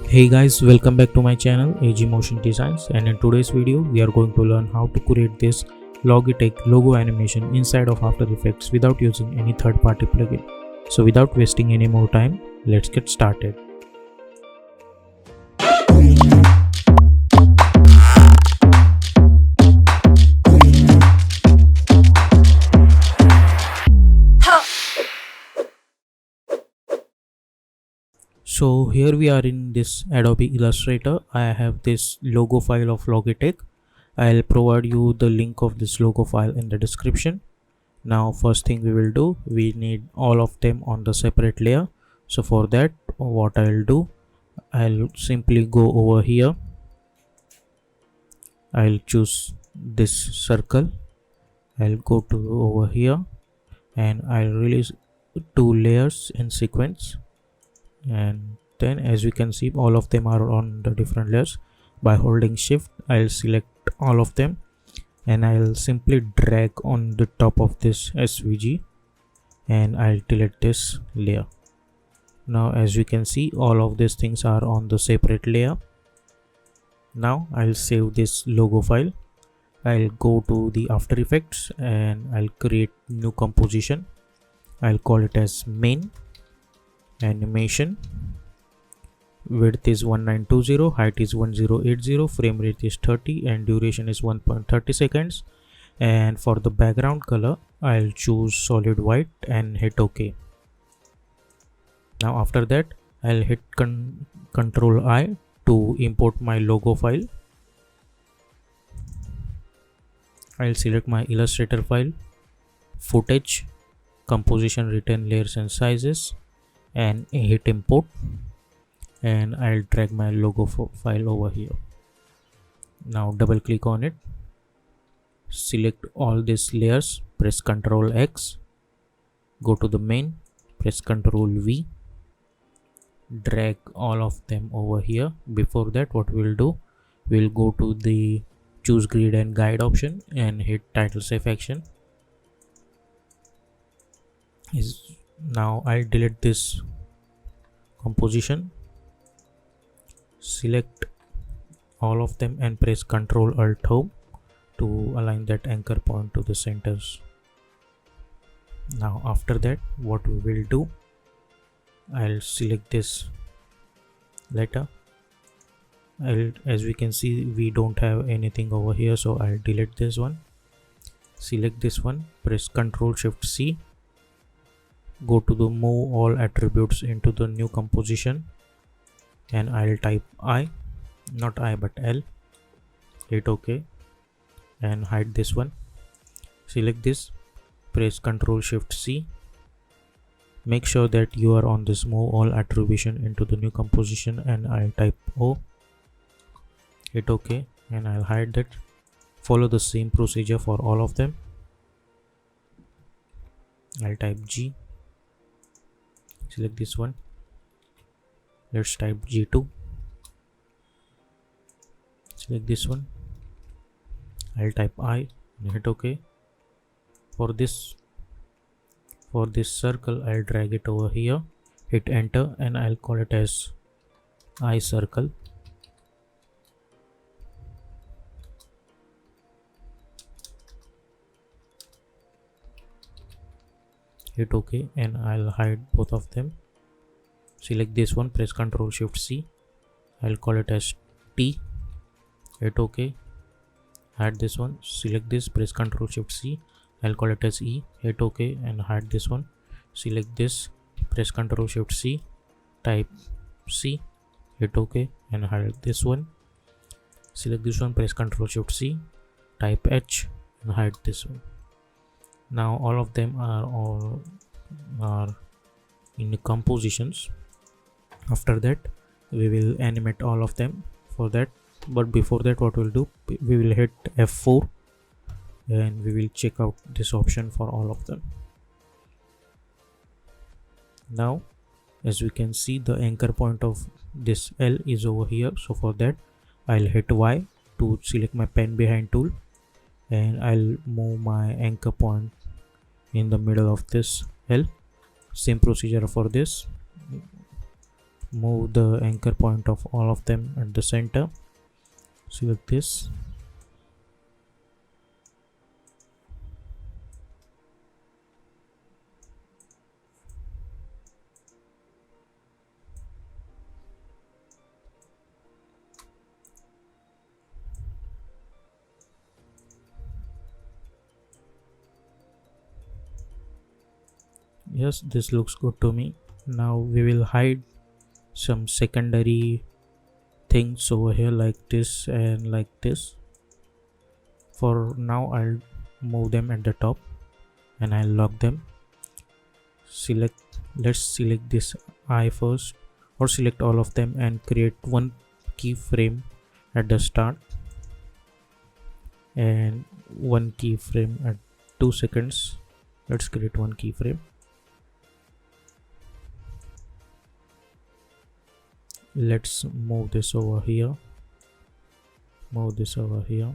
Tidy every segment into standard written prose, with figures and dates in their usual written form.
Hey guys, welcome back to my channel AG Motion Designs, and in today's video we are going to learn how to create this Logitech logo animation inside of After Effects without using any third-party plugin. So without wasting any more time, let's get started. So here we are in this Adobe Illustrator. I have this logo file of Logitech. I'll provide you the link of this logo file in the description. Now first thing we will do, we need all of them on the separate layer. So for that, what I'll do, I'll simply go over here. I'll choose this circle. I'll go to over here and I'll release two layers in sequence, and then as you can see all of them are on the different layers. By holding shift, I'll select all of them and I'll simply drag on the top of this SVG and I'll delete this layer. Now as you can see all of these things are on the separate layer. Now I'll save this logo file. I'll go to the After Effects and I'll create new composition. I'll call it as main animation. Width is 1920, height is 1080, frame rate is 30 and duration is 1.30 seconds. And for the background color, I'll choose solid white and hit OK. Now after that, I'll hit Ctrl I to import my logo file. I'll select my Illustrator file, footage, composition, written layers and sizes, and hit import, and I'll drag my logo file over here. Now double click on it, select all these layers, press Ctrl X, go to the main, press Ctrl V, drag all of them over here. Before that, what we'll do, we'll go to the choose grid and guide option and hit title safe action. Now I'll delete this composition, select all of them and press Ctrl Alt Home to align that anchor point to the centers. Now after that, what we will do, I'll select this letter. As we can see, we don't have anything over here, so I'll delete this one. Select this one, press Ctrl Shift C, go to the move all attributes into the new composition, and I'll type I, not I but L, hit OK and hide this one. Select this, press Ctrl Shift C, make sure that you are on this move all attribution into the new composition, and I'll type O, hit OK and I'll hide that. Follow the same procedure for all of them. I'll type G, select this one, let's type G2, select this one, I'll type I and hit OK. For this circle, I'll drag it over here, hit enter and I'll call it as I circle. Hit OK and I'll hide both of them. Select this one, press Ctrl Shift C, I'll call it as T, hit OK, hide this one. Select this, press Ctrl Shift C, I'll call it as E, hit OK and hide this one. Select this, press Ctrl Shift C, type C, hit OK and hide this one. Select this one, press Ctrl Shift C, type H and hide this one. Now all of them are in compositions. After that, we will animate all of them for that, but before that, what we'll do, we will hit F4 and we will check out this option for all of them. Now as we can see, the anchor point of this L is over here, so for that I'll hit Y to select my pen behind tool and I'll move my anchor point in the middle of this L. Same procedure for this. move the anchor point of all of them at the center. Select this. Yes, this looks good to me. Now we will hide some secondary things over here like this and like this. For now I'll move them at the top and I'll lock them. Let's select this eye first, or select all of them and create one keyframe at the start and one keyframe at 2 seconds. Let's create one keyframe. Let's move this over here, move this over here.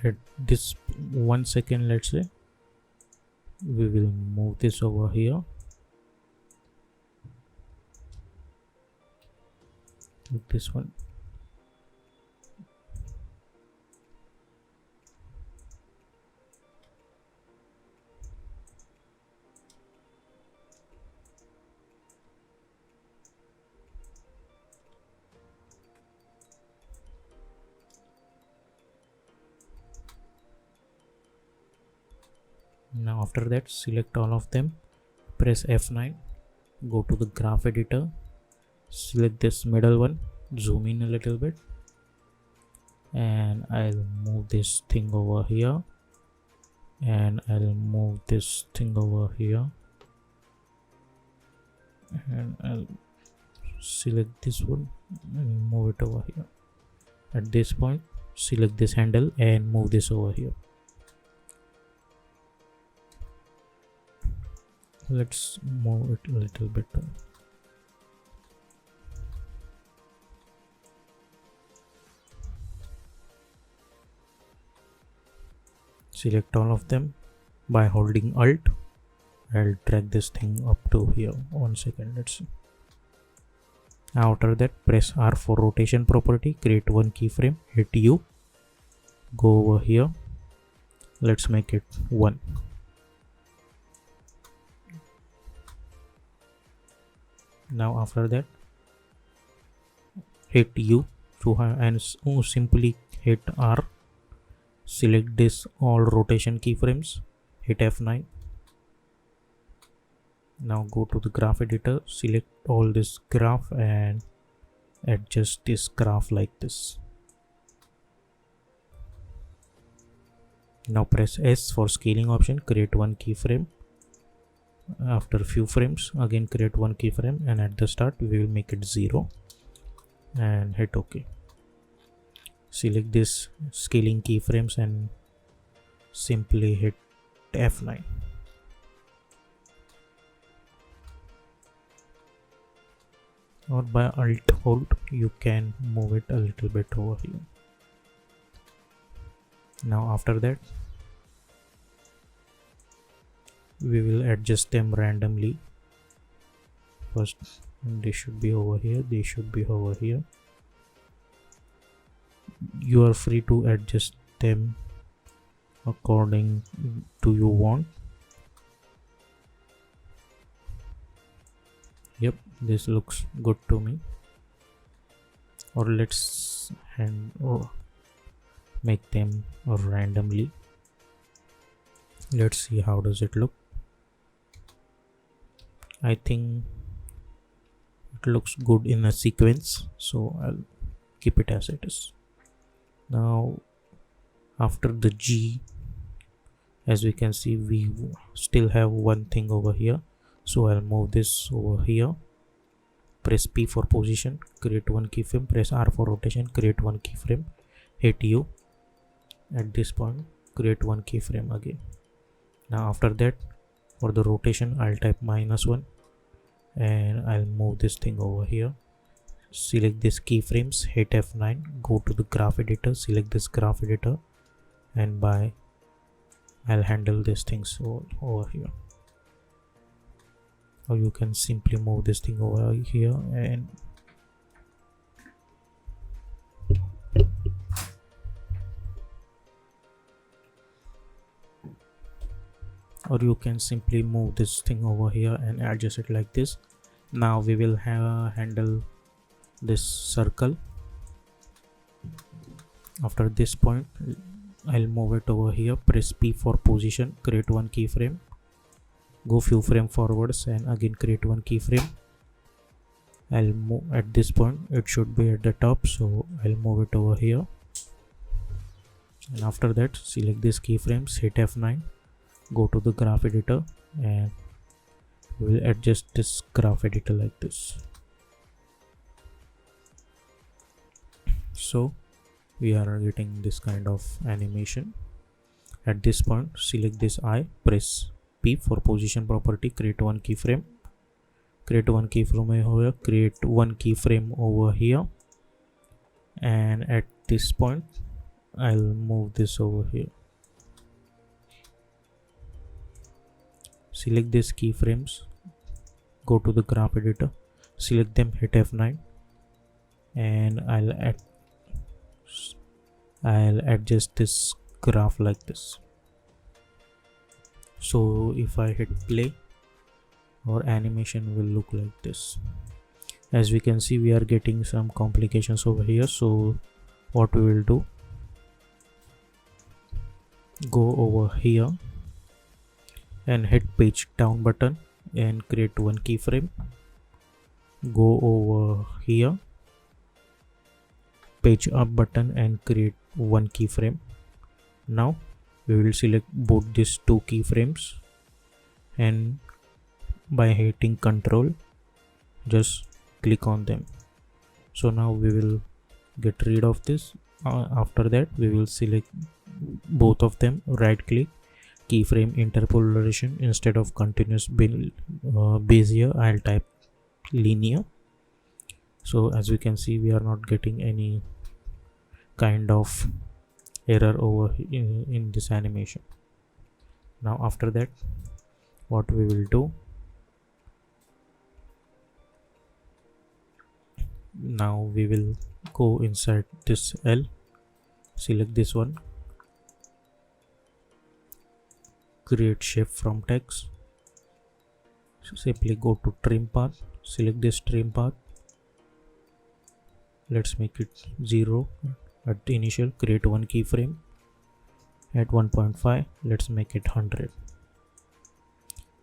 At this 1 second, let's say, we will move this over here like this one. Now after that, select all of them, press F9, go to the graph editor, select this middle one, zoom in a little bit, and I'll move this thing over here, and I'll move this thing over here, and I'll select this one and move it over here. At this point, select this handle and move this over here. Let's move it a little bit. Select all of them by holding Alt. I'll drag this thing up to here. 1 second, let's see. After that, press R for rotation property, create one keyframe, hit U, go over here, let's make it 1. Now after that, hit U and simply hit R, select this all rotation keyframes, hit F9. Now go to the graph editor, select all this graph and adjust this graph like this. Now press S for scaling option, create one keyframe. After a few frames, again create one keyframe, and at the start we will make it 0 and hit OK. Select this scaling keyframes and simply hit F9. Or by Alt hold you can move it a little bit over here. Now after that, we will adjust them randomly. First, they should be over here, they should be over here. You are free to adjust them according to you want. Yep, this looks good to me. Or let's make them randomly. Let's see how does it look. I think it looks good in a sequence, so I'll keep it as it is. Now after the G, as we can see, we still have one thing over here, so I'll move this over here, press P for position, create one keyframe, press R for rotation, create one keyframe, hit U. At this point, create one keyframe again. Now after that, for the rotation, I'll type -1, and I'll move this thing over here. Select this keyframes, hit F9, go to the graph editor, select this graph editor, and I'll handle these things over here. Or you can simply move this thing over here and adjust it like this. Now we will handle this circle. After this point, I'll move it over here, press P for position, create one keyframe, go few frame forwards and again create one keyframe. I'll move at this point, it should be at the top, so I'll move it over here. And after that, select these keyframes, hit F9, go to the graph editor, and we'll adjust this graph editor like this. So we are getting this kind of animation. At this point, select this eye, press P for position property, create one keyframe, create one keyframe over here, and at this point I'll move this over here. Select these keyframes, go to the graph editor, select them, hit F9, and I'll adjust this graph like this. So if I hit play, our animation will look like this. As we can see, we are getting some complications over here. So what we will do, go over here and hit page down button and create one keyframe. Go over here, page up button and create one keyframe. Now we will select both these two keyframes and by hitting Ctrl, just click on them. So now we will get rid of this. After that, we will select both of them, right click, keyframe interpolation. Instead of continuous Bezier, I'll type linear. So as we can see, we are not getting any kind of error over in this animation. Now after that, what we will do, now we will go inside this L, select this one, create shape from text, simply go to trim path, select this trim path, let's make it 0 at the initial, create one keyframe at 1.5, let's make it 100.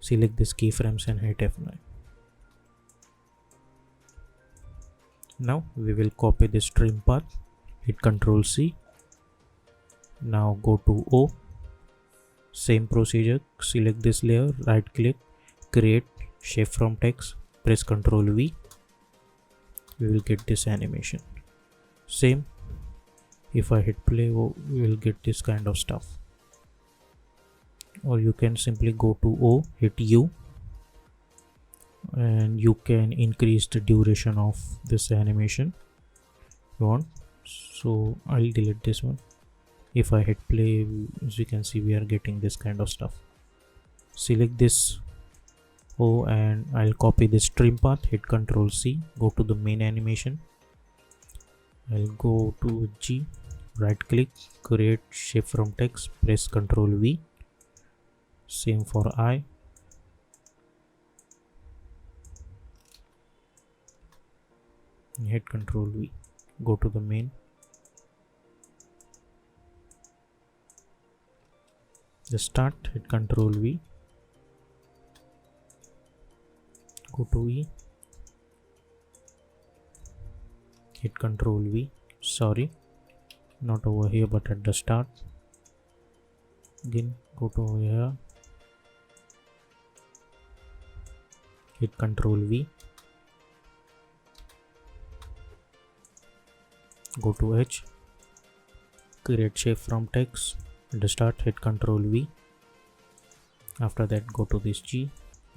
Select this keyframes and hit F9. Now we will copy this trim path, hit Ctrl C. Now go to O, same procedure, select this layer, right click, create shape from text, press Ctrl V. We will get this animation. Same, if I hit play, we will get this kind of stuff. Or you can simply go to O, hit U, and you can increase the duration of this animation if you want. So I'll delete this one. If I hit play, as you can see, we are getting this kind of stuff. Select this O and I'll copy this trim path, hit Ctrl C, go to the main animation. I'll go to G, right click, create shape from text, press Ctrl V. Same for I. Hit Ctrl V, go to the main. Just start, hit Ctrl V, go to E, hit Ctrl V, sorry, not over here but at the start. Again go to over here, hit Ctrl V, go to H, create shape from text, at the start hit Ctrl V. After that go to this G,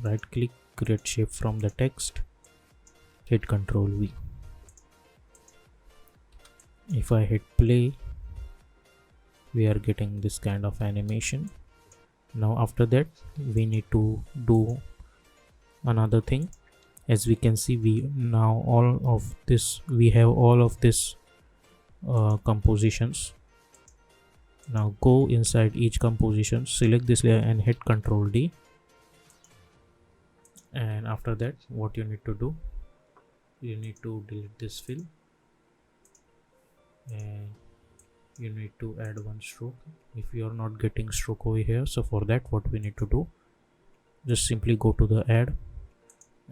right click, create shape from the text, hit Ctrl V. If I hit play, we are getting this kind of animation. Now after that, we need to do another thing. As we can see, we have all of this compositions. Now go inside each composition, select this layer and hit Ctrl D. And after that, what you need to do, you need to delete this fill and you need to add one stroke if you are not getting stroke over here. So for that, what we need to do, just simply go to the add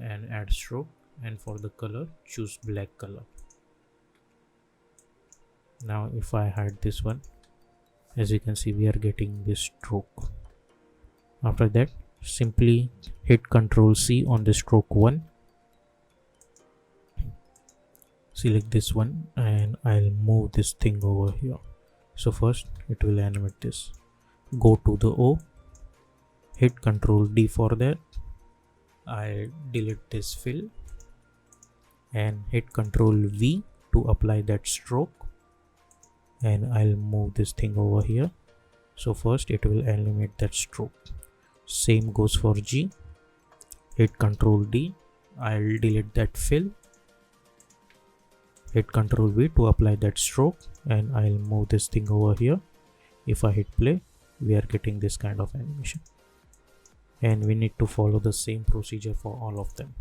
and add stroke, and for the color choose black color. Now if I hide this one, as you can see, we are getting this stroke. After that, simply hit Ctrl C on the stroke 1, select this one and I'll move this thing over here. So first it will animate this. Go to the O, hit Ctrl D for that. I'll delete this fill and hit Ctrl V to apply that stroke, and I'll move this thing over here. So first it will animate that stroke. Same goes for G, hit Ctrl D. I'll delete that fill, hit Ctrl V to apply that stroke, and I'll move this thing over here. If I hit play, we are getting this kind of animation, and we need to follow the same procedure for all of them.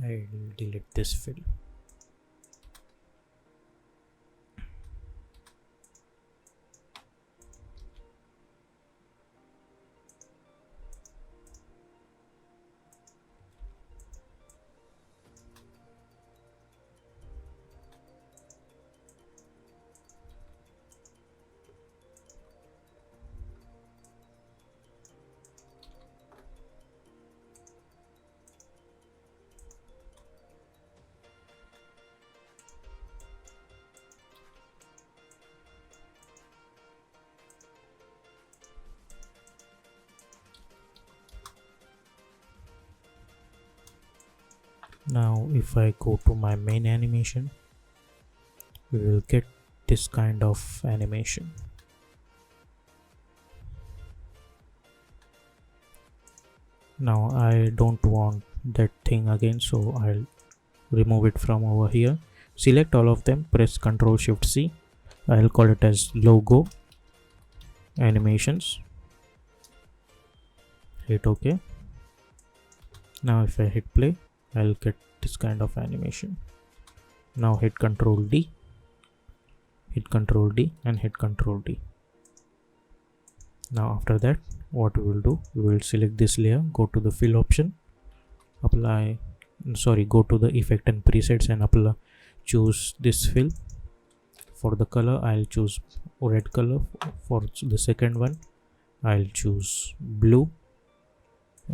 I'll delete this fill. Now if I go to my main animation, we will get this kind of animation. Now I don't want that thing again, so I'll remove it from over here. Select all of them, press Ctrl Shift C. I'll call it as logo animations. Hit OK. Now if I hit play, I'll get this kind of animation. Now hit Ctrl D, hit Ctrl D and hit Ctrl D. Now after that, what we will do, we will select this layer, go to the fill option, go to the effect and presets and choose this fill. For the color, I'll choose red color. For the second one, I'll choose blue.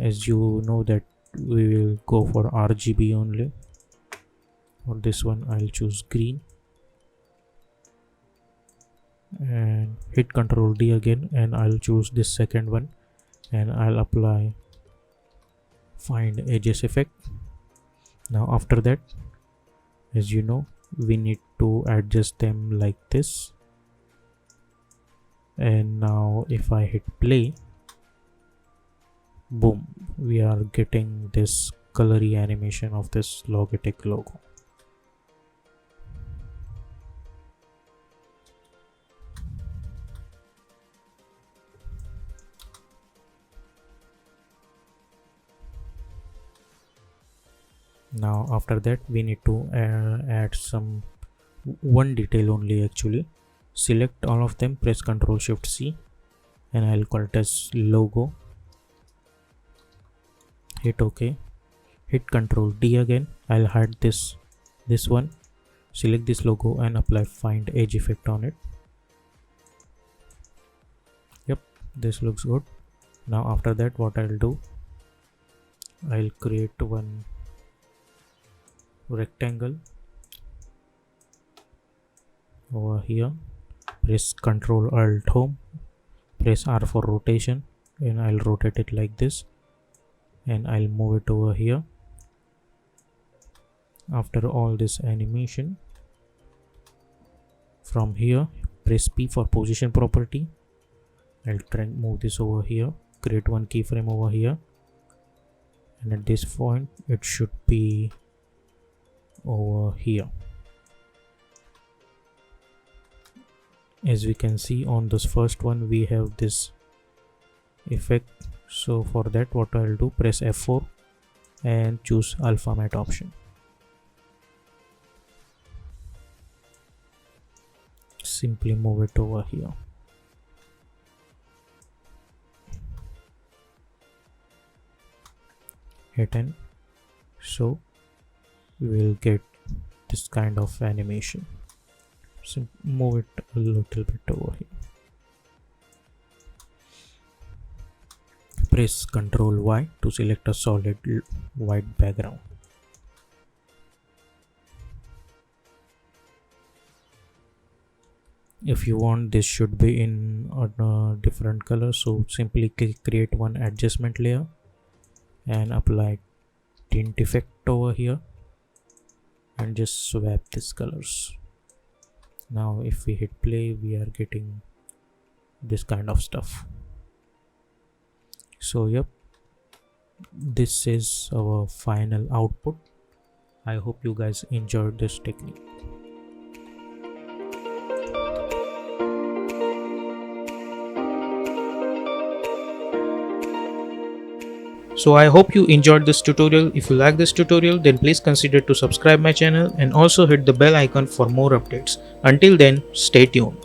As you know that we will go for RGB only. For this one, I'll choose green and hit Ctrl D again, and I'll choose this second one and I'll apply find edges effect. Now after that, as you know, we need to adjust them like this. And now if I hit play, boom, we are getting this colory animation of this Logitech logo. Now after that, we need to add one detail only actually. Select all of them, press Ctrl Shift C, and I'll call it as logo. Hit OK, hit Ctrl D again. I'll hide this one. select this logo and apply find edge effect on it. Yep, this looks good. Now after that, what I'll do, I'll create one rectangle over here, press Ctrl Alt Home, press R for rotation, and I'll rotate it like this, and I'll move it over here. After all this animation, from here press P for position property. I'll try and move this over here, create one keyframe over here, and at this point it should be over here. As we can see on this first one, we have this effect. So for that, what I'll do, press F4 and choose alpha matte option. Simply move it over here. Hit N. So we will get this kind of animation. So move it a little bit over here. Press Ctrl Y to select a solid white background. If you want this should be in a different color, so simply create one adjustment layer and apply tint effect over here and just swap these colors. Now if we hit play, we are getting this kind of stuff. So yep, this is our final output. I hope you guys enjoyed this technique. So I hope you enjoyed this tutorial. If you like this tutorial, then please consider to subscribe my channel and also hit the bell icon for more updates. Until then, stay tuned.